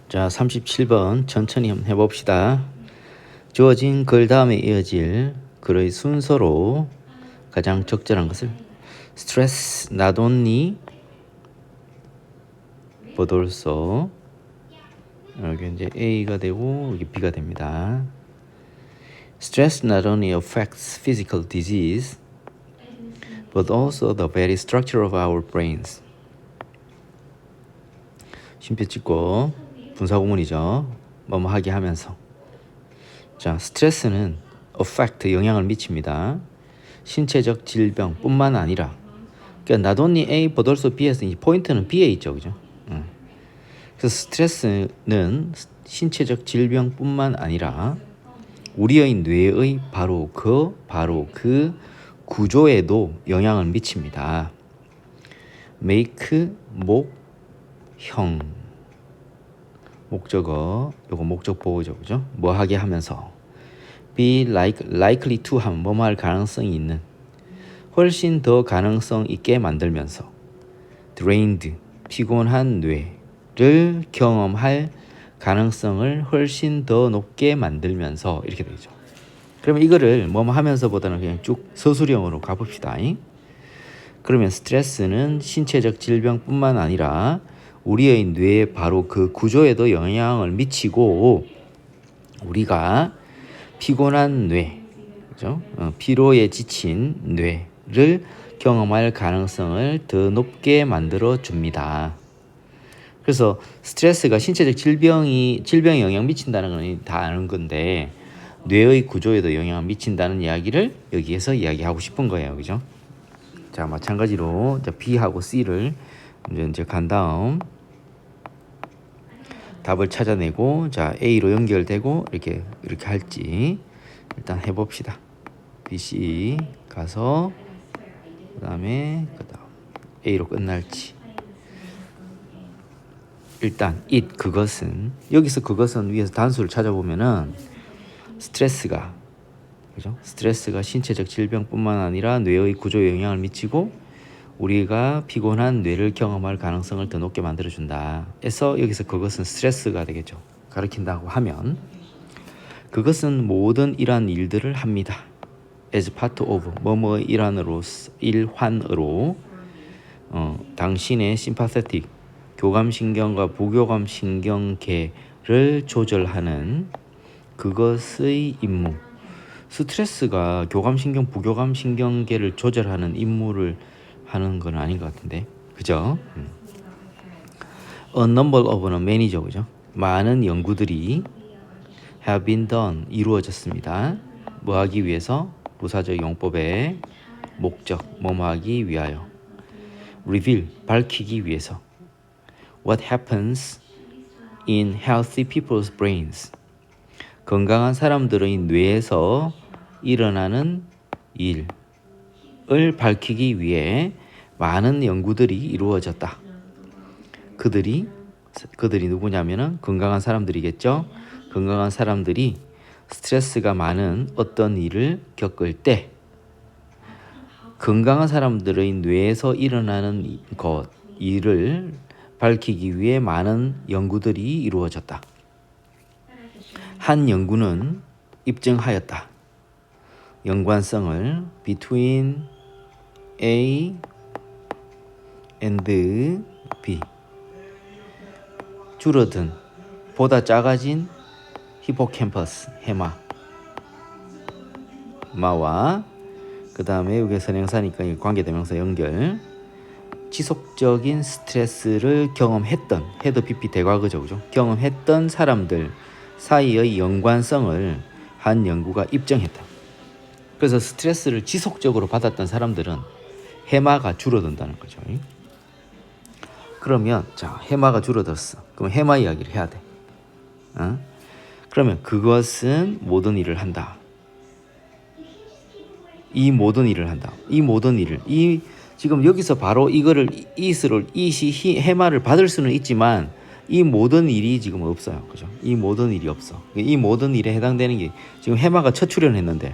자, 37번 천천히 한번 해봅시다. 주어진 글 다음에 이어질 글의 순서로 가장 적절한 것을 stress not only but also 여기 이제 A가 되고 여기 B가 됩니다. Stress not only affects physical disease but also the very structure of our brains. 쉼표 찍고 분사구문이죠. 뭐뭐 하게 하면서. 자, 스트레스는 affect 영향을 미칩니다. 신체적 질병뿐만 아니라 그러니까 not only A but also B에서 이 포인트는 B에 있죠. 그죠? 그래서 스트레스는 신체적 질병뿐만 아니라 우리의 뇌의 바로 그 구조에도 영향을 미칩니다. make 목형 목적어 요거 목적 보호죠. 그죠? 뭐 하게 하면서 be likely to 하면 뭐뭐 할 가능성이 있는 훨씬 더 가능성 있게 만들면서 drained 피곤한 뇌를 경험할 가능성을 훨씬 더 높게 만들면서 이렇게 되죠. 그러면 이거를 뭐뭐 하면서보다는 그냥 쭉 서술형으로 가봅시다. 그러면 스트레스는 신체적 질병뿐만 아니라 우리의 뇌의 바로 그 구조에도 영향을 미치고 우리가 피곤한 뇌, 그죠? 피로에 지친 뇌를 경험할 가능성을 더 높게 만들어 줍니다. 그래서 스트레스가 신체적 질병에 영향 미친다는 건 다 아는 건데 뇌의 구조에도 영향을 미친다는 이야기를 여기에서 이야기하고 싶은 거예요, 그죠? 자, 마찬가지로 B하고 C를 이제 간 다음 답을 찾아내고 자 A로 연결되고 이렇게 할지 일단 해봅시다. B, C 가서 그다음 A로 끝날지. 일단 그것은 여기서 그것은 위에서 단수를 찾아보면은 스트레스가 그죠? 스트레스가 신체적 질병뿐만 아니라 뇌의 구조에 영향을 미치고 우리가 피곤한 뇌를 경험할 가능성을 더 높게 만들어준다. 해서 여기서 그것은 스트레스가 되겠죠. 가리킨다고 하면 그것은 모든 이러한 일들을 합니다. as part of 뭐뭐의 일환으로 당신의 sympathetic 교감신경과 부교감신경계를 조절하는 그것의 임무. 스트레스가 교감신경, 부교감신경계를 조절하는 임무를 하는 건 아닌 것 같은데, 그죠? A number of는 many죠, 그죠? 많은 연구들이 have been done 이루어졌습니다. 뭐 하기 위해서? 부사적 용법의 목적, 뭐뭐 하기 위하여. reveal 밝히기 위해서. What happens in healthy people's brains? 건강한 사람들의 뇌에서 일어나는 일을 밝히기 위해 많은 연구들이 이루어졌다. 그들이 누구냐면은 건강한 사람들이겠죠. 건강한 사람들이 스트레스가 많은 어떤 일을 겪을 때 건강한 사람들의 뇌에서 일어나는 일을 밝히기 위해 많은 연구들이 이루어졌다. 한 연구는 입증하였다. 연관성을 between A and B 줄어든 보다 작아진 히포캠퍼스 해마와 그 다음에 여기 선행사니까 관계대명사 연결 지속적인 스트레스를 경험했던 헤드 PP 대과거죠, 그죠? 경험했던 사람들 사이의 연관성을 한 연구가 입증했다. 그래서 스트레스를 지속적으로 받았던 사람들은 해마가 줄어든다는 거죠. 그러면 자 해마가 줄어들었어. 그럼 해마 이야기를 해야 돼. 그러면 그것은 모든 일을 한다. 이 모든 일을 한다. 이 모든 일을 지금 여기서 바로 이거를 해마를 받을 수는 있지만 이 모든 일이 지금 없어요. 그죠? 이 모든 일이 없어. 이 모든 일에 해당되는 게 지금 해마가 첫 출연했는데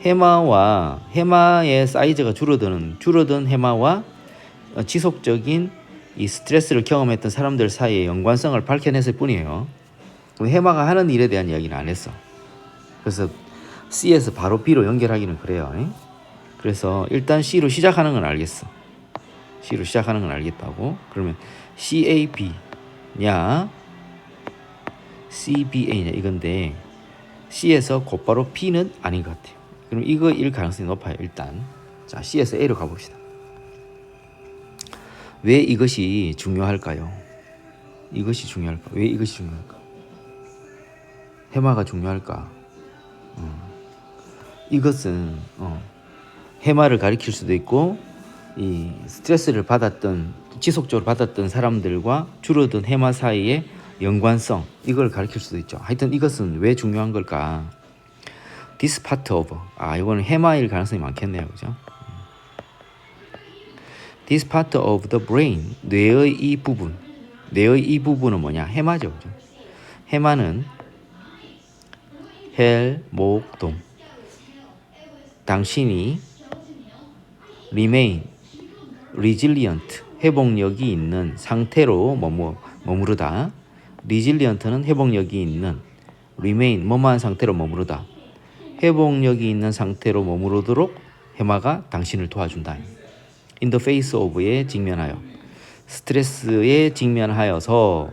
해마의 사이즈가 줄어든 해마와 지속적인 이 스트레스를 경험했던 사람들 사이의 연관성을 밝혀냈을 뿐이에요. 해마가 하는 일에 대한 이야기는 안 했어. 그래서 C에서 바로 B로 연결하기는 그래요. 그래서 일단 C로 시작하는 건 알겠어. C로 시작하는 건 알겠다고. 그러면 CAB냐 CBA냐 이건데 C에서 곧바로 B는 아닌 것 같아요. 그럼 이거일 가능성이 높아요. 일단 자 C에서 A로 가봅시다. 왜 이것이 중요할까요? 이것이 중요할까? 왜 이것이 중요할까? 해마가 중요할까? 이것은 해마를 가리킬 수도 있고 이 스트레스를 받았던 지속적으로 받았던 사람들과 줄어든 해마 사이의 연관성 이걸 가리킬 수도 있죠. 하여튼 이것은 왜 중요한 걸까? This part of 이거는 해마일 가능성이 많겠네요, 그죠? This part of the brain 뇌의 이 부분 뇌의 이 부분은 뭐냐? 해마죠, 그죠? 해마는 헬, 목, 동 당신이 remain, resilient, 회복력이 있는 상태로 머무르다. resilient는 회복력이 있는, remain, 뭐뭐한 상태로 머무르다. 회복력이 있는 상태로 머무르도록 해마가 당신을 도와준다. in the face of에 직면하여, 스트레스에 직면하여서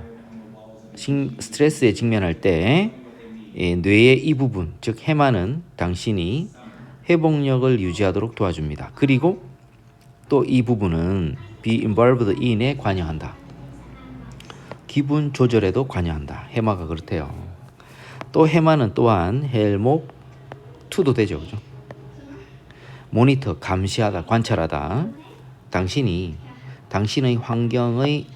스트레스에 직면할 때 뇌의 이 부분, 즉 해마는 당신이 회복력을 유지하도록 도와줍니다. 그리고 또 이 부분은 be involved in에 관여한다. 기분 조절에도 관여한다. 해마가 그렇대요. 또 해마는 또한 헬목 투도 되죠, 그죠? 모니터 감시하다, 관찰하다. 당신이 당신의 환경의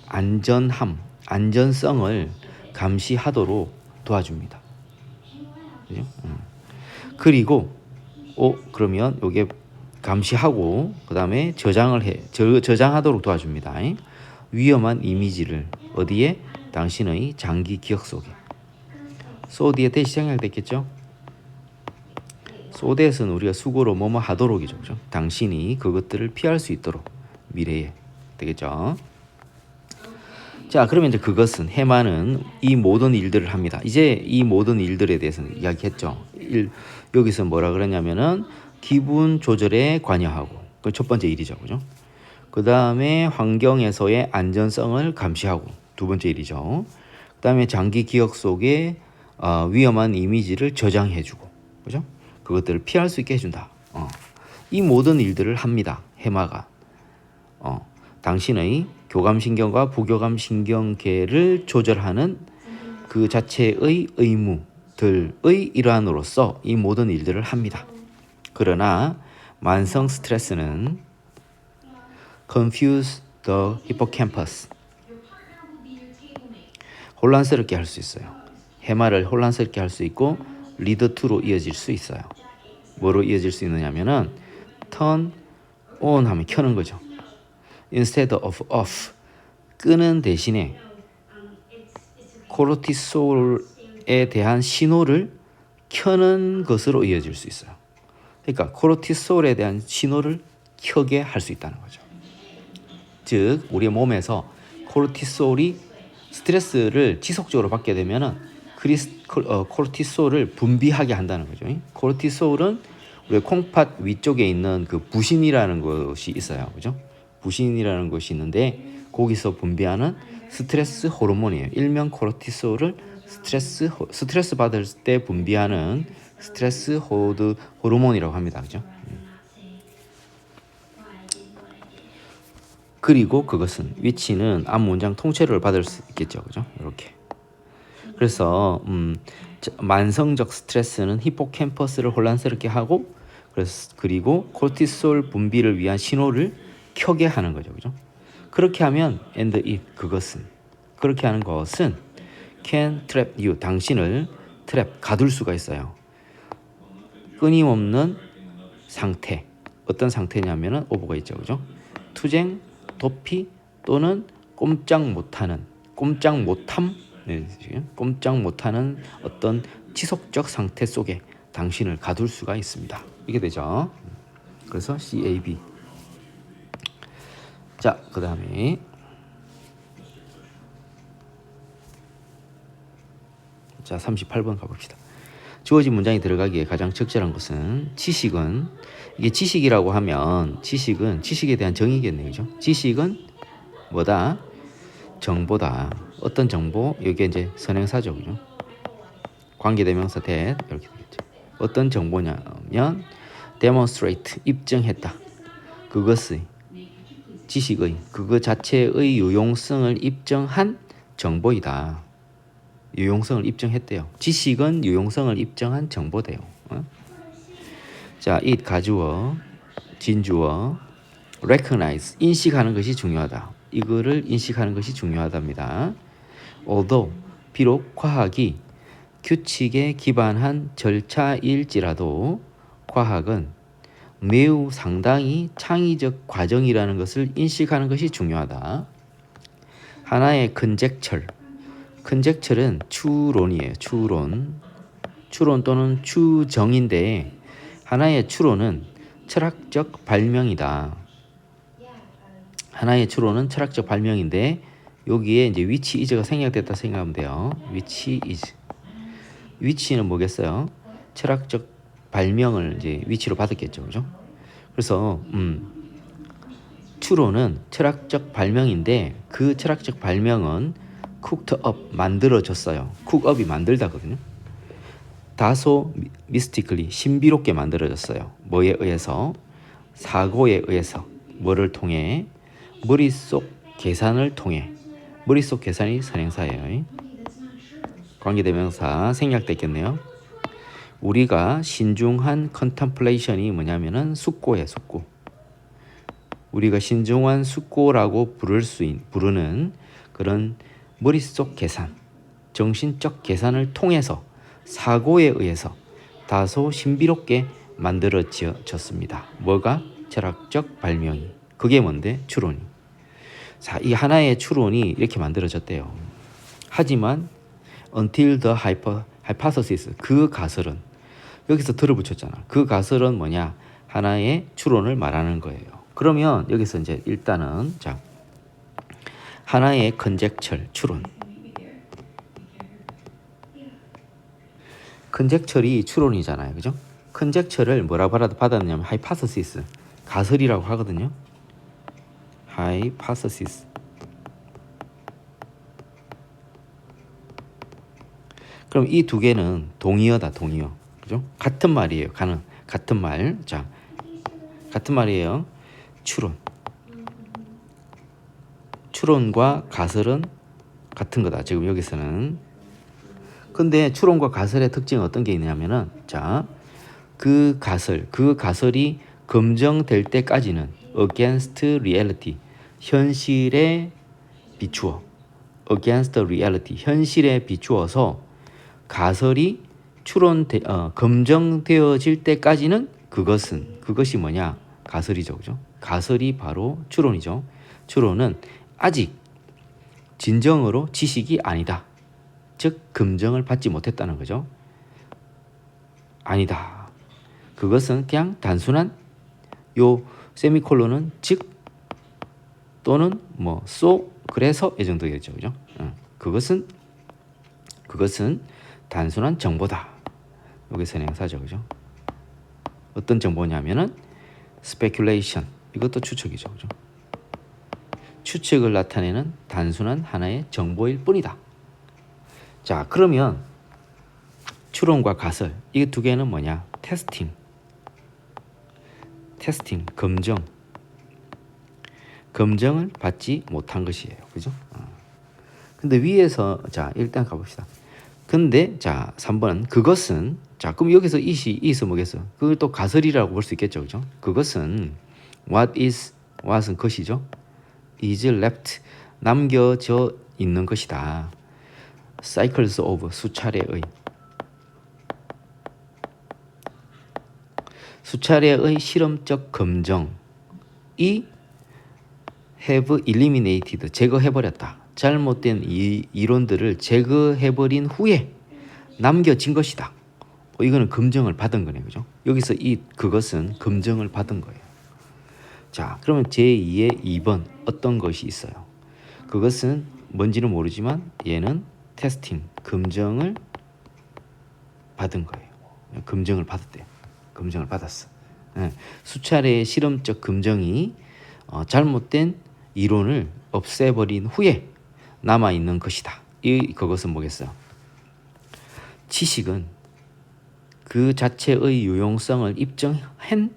안전성을 감시하도록 도와줍니다. 그죠? 그리고 그러면 요게 감시하고 그 다음에 저장하도록 도와줍니다. 위험한 이미지를 어디에? 당신의 장기 기억 속에. so 뒤에 대시 생략됐겠죠? so that은 우리가 수고로 뭐뭐 하도록이죠, 그죠? 당신이 그것들을 피할 수 있도록 미래에 되겠죠? 자, 그러면 이제 그것은 해마는 이 모든 일들을 합니다. 이제 이 모든 일들에 대해서는 이야기했죠. 여기서 뭐라 그러냐면은 기분 조절에 관여하고 그 첫 번째 일이죠, 그죠? 그 다음에 환경에서의 안전성을 감시하고 두 번째 일이죠. 그 다음에 장기 기억 속에 위험한 이미지를 저장해주고, 그죠? 그것들을 피할 수 있게 해준다. 이 모든 일들을 합니다. 해마가. 당신의 교감신경과 부교감신경계를 조절하는 그 자체의 의무들의 일환으로서 이 모든 일들을 합니다. 그러나 만성 스트레스는 confuse the hippocampus, 혼란스럽게 할 수 있어요. 해마를 혼란스럽게 할 수 있고 lead to로 이어질 수 있어요. 뭐로 이어질 수 있느냐면은 turn on 하면 켜는 거죠. instead of off, 끄는 대신에 코르티솔에 대한 신호를 켜는 것으로 이어질 수 있어요. 그러니까 코르티솔에 대한 신호를 켜게 할 수 있다는 거죠. 즉 우리의 몸에서 코르티솔이 스트레스를 지속적으로 받게 되면은 코르티솔을 분비하게 한다는 거죠. 코르티솔은 우리 콩팥 위쪽에 있는 그 부신이라는 것이 있어요, 그죠? 부신이라는 것이 있는데 거기서 분비하는 스트레스 호르몬이에요. 일명 코르티솔을 스트레스 받을 때 분비하는 스트레스 호르몬이라고 합니다, 그죠? 그리고 그것은 위치는 앞 문장 통째로를 받을 수 있겠죠, 그죠? 이렇게. 그래서 만성적 스트레스는 히포캠퍼스를 혼란스럽게 하고 그리고 코르티솔 분비를 위한 신호를 켜게 하는 거죠, 그죠? 그렇게 하면 and if 그렇게 하는 것은 can trap you, 당신을 트랩 가둘 수가 있어요. 끊임없는 상태, 어떤 상태냐면은 오버가 있죠, 그죠? 투쟁, 도피 또는 꼼짝 못함, 꼼짝 못하는 어떤 지속적 상태 속에 당신을 가둘 수가 있습니다. 이게 되죠. 그래서 CAB. 자, 그 다음에 자, 38번 가봅시다. 주어진 문장이 들어가기에 가장 적절한 것은 지식은 이게 지식이라고 하면 지식은 지식에 대한 정의겠네요. 그죠? 지식은 뭐다? 정보다. 어떤 정보? 여기 이제 선행사죠. 그죠? 관계대명사 that 이렇게 되겠죠. 어떤 정보냐면 demonstrate 입증했다. 그것의 지식의 그거 자체의 유용성을 입증한 정보이다. 유용성을 입증했대요. 지식은 유용성을 입증한 정보대요. 자, it 가주어, 진주어, recognize 인식하는 것이 중요하다. 이거를 인식하는 것이 중요하답니다. although 비록 과학이 규칙에 기반한 절차일지라도 과학은 매우 상당히 창의적 과정이라는 것을 인식하는 것이 중요하다. 하나의 컨젝처는 추론이에요. 추론 또는 추정인데 하나의 추론은 철학적 발명이다. 하나의 추론은 철학적 발명인데 여기에 이제 which is가 생략됐다 생각하면 돼요. which is. which는 뭐겠어요? 철학적 발명을 이제 which로 받았겠죠. 그죠? 그래서 추론은 철학적 발명인데 그 철학적 발명은 cooked up 만들어졌어요. cook up이 만들다거든요. 다소 mystically 신비롭게 만들어졌어요. 뭐에 의해서? 사고에 의해서. 뭐를 통해? 머릿속 계산을 통해. 머릿속 계산이 선행사예요. 관계대명사 생략됐겠네요. 우리가 신중한 컨템플레이션이 뭐냐면은 숙고예요. 숙고. 우리가 신중한 숙고라고 부르는 그런 머릿속 계산, 정신적 계산을 통해서 사고에 의해서 다소 신비롭게 만들어졌습니다. 뭐가? 철학적 발명이. 그게 뭔데? 추론이. 자, 이 하나의 추론이 이렇게 만들어졌대요. 하지만 until the hypothesis 그 가설은 여기서 들어 붙였잖아. 그 가설은 뭐냐? 하나의 추론을 말하는 거예요. 그러면 여기서 이제 일단은 자 하나의 conjecture 추론. conjecture이 추론이잖아요. 그죠? conjecture를 뭐라고 받았냐면 hypothesis 가설이라고 하거든요. hypothesis. 그럼 이 두 개는 동의어다. 동의어. 그죠? 같은 말이에요. 같은 말. 자, 같은 말이에요. 추론. 추론과 가설은 같은 거다. 지금 여기서는. 근데 추론과 가설의 특징은 어떤 게 있냐면은 자, 그 가설이 검증될 때까지는 against reality 현실에 비추어 against reality 현실에 비추어서 가설이 검증되어질 때까지는 그것이 뭐냐? 가설이죠. 그죠? 가설이 바로 추론이죠. 추론은 아직 진정으로 지식이 아니다. 즉 검증을 받지 못했다는 거죠. 아니다. 그것은 그냥 단순한 요 세미콜론은 즉 또는 뭐 그래서 이 정도겠죠. 그죠? 그것은 단순한 정보다. 여기 선행사죠. 그죠? 어떤 정보냐면은 speculation. 이것도 추측이죠. 그죠? 추측을 나타내는 단순한 하나의 정보일 뿐이다. 자, 그러면 추론과 가설 이 두 개는 뭐냐? 테스팅, 검증을 받지 못한 것이에요. 그죠? 근데 위에서 자 일단 가봅시다. 근데 자 3번 그것은 자 그럼 여기서 이스 뭐겠어? 그걸 또 가설이라고 볼 수 있겠죠. 그죠? 그것은 what은 것이죠. is left 남겨져 있는 것이다. cycles of 수차례의 실험적 검증이 have eliminated 제거해버렸다. 잘못된 이론들을 제거해버린 후에 남겨진 것이다. 이거는 검증을 받은 거네. 그죠? 여기서 그것은 검증을 받은 거예요. 자, 그러면 제2의 2번 어떤 것이 있어요? 그것은 뭔지는 모르지만 얘는 테스팅, 검증을 받은 거예요. 검증을 받았대요. 검증을 받았어. 수차례의 실험적 검증이 잘못된 이론을 없애버린 후에 남아있는 것이다. 그것은 뭐겠어요? 지식은 그 자체의 유용성을 입증한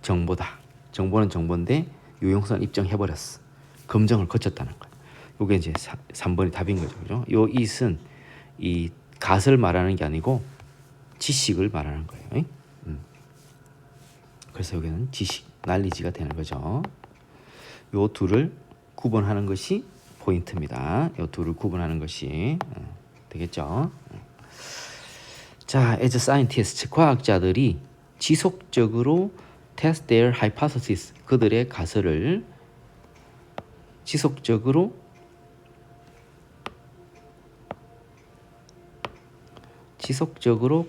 정보다. 정보는 정보인데 유용성을 입증해버렸어. 검증을 거쳤다는 거예요. 이게 이제 3번이 답인 거죠. 그죠? 요 it은 이 갓을 말하는 게 아니고 지식을 말하는 거예요. 그래서 여기는 지식, knowledge가 되는 거죠. 요 둘을 구분하는 것이 포인트입니다. 요 둘을 구분하는 것이 되겠죠. 자, as scientists, 과학자들이 지속적으로 test their hypothesis, 그들의 가설을 지속적으로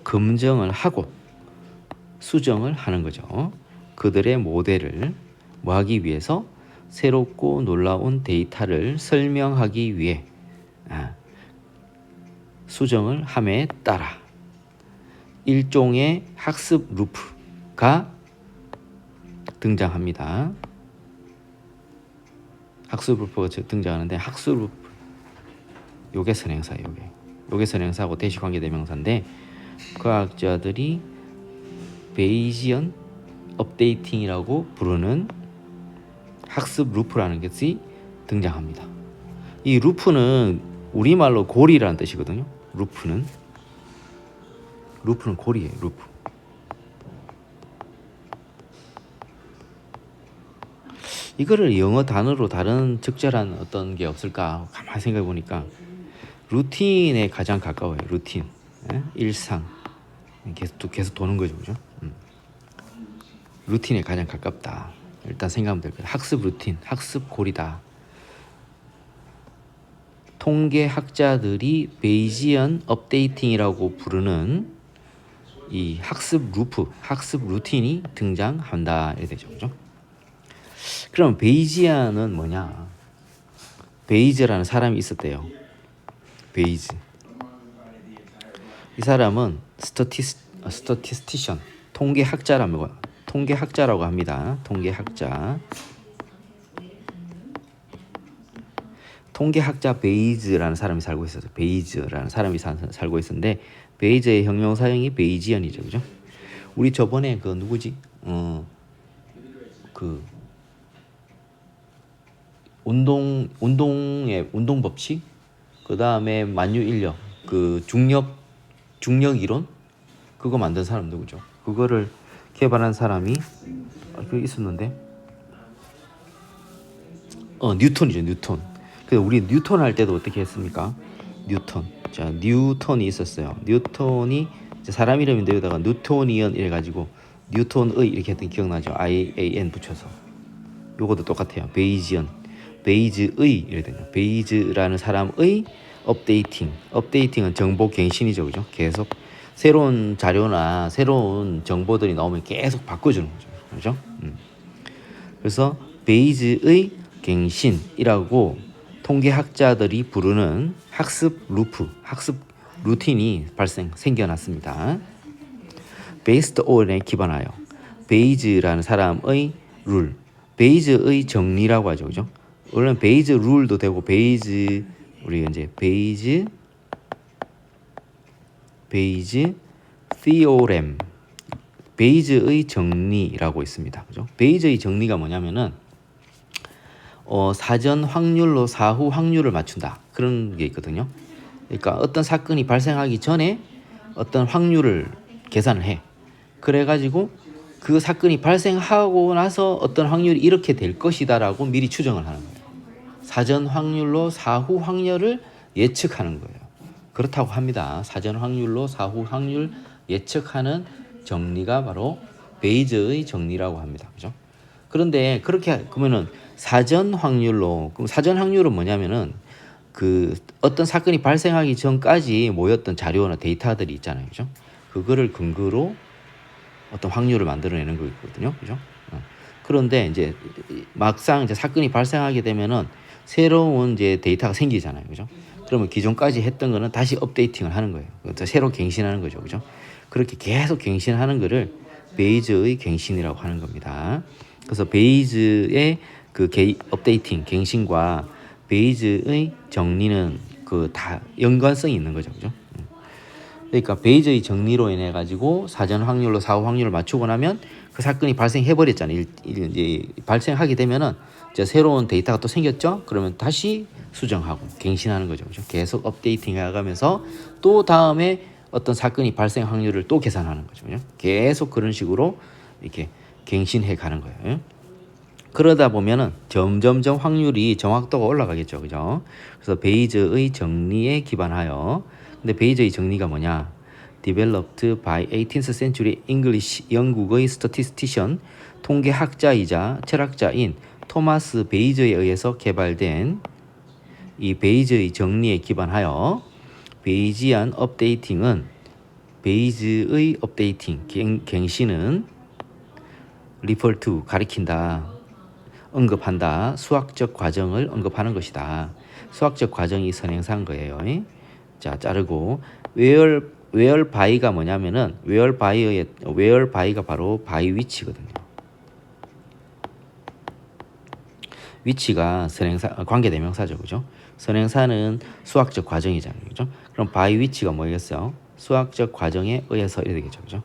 검증을 하고 수정을 하는 거죠. 그들의 모델을 뭐 하기 위해서? 새롭고 놀라운 데이터를 설명하기 위해 수정을 함에 따라 일종의 학습 루프가 등장합니다. 학습 루프가 등장하는데 학습 루프 요게 선행사예요. 요게 선행사하고 대시 관계대명사인데 과학자들이 베이지언 업데이팅이라고 부르는 학습 루프라는 것이 등장합니다. 이 루프는 우리말로 고리라는 뜻이거든요. 루프는 고리예요. 루프. 이거를 영어 단어로 다른 적절한 어떤 게 없을까 가만히 생각해 보니까 루틴에 가장 가까워요. 루틴, 일상, 계속 도는 거죠, 그죠? 루틴에 가장 가깝다. 일단 생각하면 될 거예요. 학습 루틴, 학습 고리다. 통계학자들이 베이지언 업데이팅이라고 부르는 이 학습 루프, 학습 루틴이 등장한다. 이렇게 되죠, 그죠? 그럼 베이지안은 뭐냐? 베이즈라는 사람이 있었대요. 베이즈. 이 사람은 스터티스티션, 통계학자라고 합니다. 통계학자 베이즈라는 사람이 살고 있었어요. 베이즈라는 사람이 살고 있었는데 베이즈의 형용 사용이 베이지언이죠, 그죠? 우리 저번에 그 누구지? 그 운동 법칙, 그 다음에 만유인력, 그 중력 이론 그거 만든 사람 누구죠? 그거를 개발한 사람이 그 있었는데 뉴턴이죠. 뉴턴. 그래서 우리 뉴턴 할 때도 어떻게 했습니까? 뉴턴이 있었어요. 뉴턴이 사람 이름인데 여기다가 뉴토니언 이래가지고 뉴턴의 이렇게 했던 기억나죠? IAN 붙여서. 요것도 똑같아요. 베이즈의 이래 되죠. 베이즈라는 사람의 업데이팅은 정보 갱신이죠, 그죠? 계속 새로운 자료나 새로운 정보들이 나오면 계속 바꿔주는 거죠, 그죠? 그래서 베이즈의 갱신이라고 통계학자들이 부르는 학습 루틴이 생겨났습니다. based on에 기반하여 베이즈라는 사람의 룰, 베이즈의 정리라고 하죠, 그죠? 물론 베이즈 룰도 되고 우리 이제 베이즈 theorem, 베이즈의 정리라고 있습니다, 그죠? 베이즈의 정리가 뭐냐면은 사전 확률로 사후 확률을 맞춘다, 그런 게 있거든요. 그러니까 어떤 사건이 발생하기 전에 어떤 확률을 계산을 해. 그래가지고 그 사건이 발생하고 나서 어떤 확률이 이렇게 될 것이다라고 미리 추정을 하는 거예요. 사전 확률로 사후 확률을 예측하는 거예요. 그렇다고 합니다. 사전 확률로 사후 확률 예측하는 정리가 바로 베이즈의 정리라고 합니다, 그죠? 그런데 그러면은 사전 확률로, 그럼 사전 확률은 뭐냐면은 그 어떤 사건이 발생하기 전까지 모였던 자료나 데이터들이 있잖아요, 그죠? 그거를 근거로 어떤 확률을 만들어내는 거거든요, 그죠? 그런데 이제 막상 이제 사건이 발생하게 되면은 새로운 이제 데이터가 생기잖아요, 그죠? 그러면 기존까지 했던 거는 다시 업데이팅을 하는 거예요. 새로 갱신하는 거죠. 그죠? 그렇게 계속 갱신하는 거를 베이즈의 갱신이라고 하는 겁니다. 그래서 베이즈의 그 업데이팅, 갱신과 베이즈의 정리는 그 다 연관성이 있는 거죠. 그죠? 그러니까 베이즈의 정리로 인해 가지고 사전 확률로 사후 확률을 맞추고 나면 그 사건이 발생해 버렸잖아요. 이제 발생하게 되면은 이제 새로운 데이터가 또 생겼죠. 그러면 다시 수정하고 갱신하는 거죠. 그죠? 계속 업데이팅 해가면서 또 다음에 어떤 사건이 발생 확률을 또 계산하는 거죠. 그죠? 계속 그런 식으로 이렇게 갱신해 가는 거예요. 그러다 보면은 점점점 확률이 정확도가 올라가겠죠. 그죠? 그래서 베이즈의 정리에 기반하여, 근데 베이즈의 정리가 뭐냐? Developed by 18th century English, 영국의 statistician, 통계학자이자 철학자인 토마스 베이즈에 의해서 개발된 이 베이즈의 정리에 기반하여 베이지안 업데이팅은, 베이즈의 업데이팅, 갱신은 refer to, 가리킨다, 언급한다, 수학적 과정을 언급하는 것이다. 수학적 과정이 선행사인 거예요. 자, 자르고 where by가 뭐냐면은 where by가 바로 by 위치거든요. 위치가 선행사, 관계대명사죠. 그죠? 선행사는 수학적 과정이잖아요. 그죠? 그럼 by 위치가 뭐겠어요? 수학적 과정에 의해서 이렇게 되겠죠. 그죠?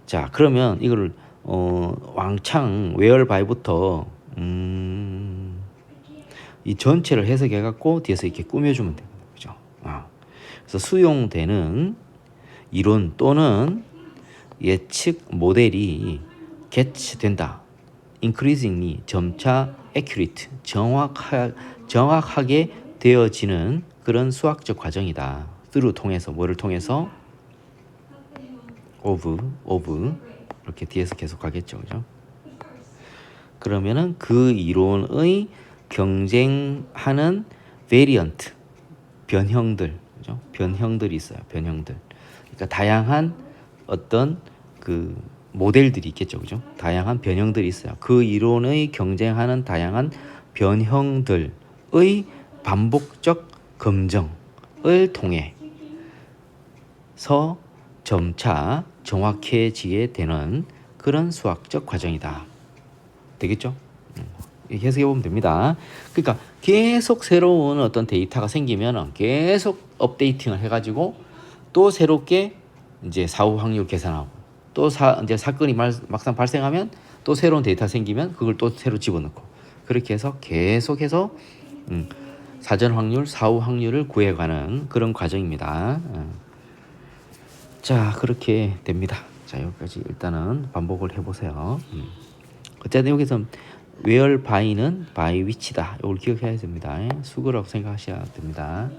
자, 그러면 이거를 왕창 where by부터 이 전체를 해석해 갖고 뒤에서 이렇게 꾸며주면 됩니다. 그죠? 그래서 수용되는 이론 또는 예측 모델이 개치된다. increasingly, 점차 accurate, 정확하게 되어지는 그런 수학적 과정이다. through, 통해서, 뭐를 통해서? of 이렇게 뒤에서 계속 가겠죠. 그죠? 그러면은 그 이론의 경쟁하는 variant, 변형들, 그죠? 변형들이 있어요. 변형들. 그러니까 다양한 어떤 그 모델들이 있겠죠. 그죠? 다양한 변형들이 있어요. 그 이론의 경쟁하는 다양한 변형들의 반복적 검증을 통해서 점차 정확해지게 되는 그런 수학적 과정이다. 되겠죠? 해석해 보면 됩니다. 그러니까 계속 새로운 어떤 데이터가 생기면 계속 업데이팅을 해가지고 또 새롭게 이제 사후 확률 계산하고 또 이제 사건이 막상 발생하면 또 새로운 데이터 생기면 그걸 또 새로 집어넣고 그렇게 해서 계속해서 사전 확률, 사후 확률을 구해가는 그런 과정입니다. 자, 그렇게 됩니다. 자, 여기까지 일단은 반복을 해보세요. 어쨌든 여기서 where by는 by 위치다. 이걸 기억해야 됩니다. 수거라고 생각하셔야 됩니다.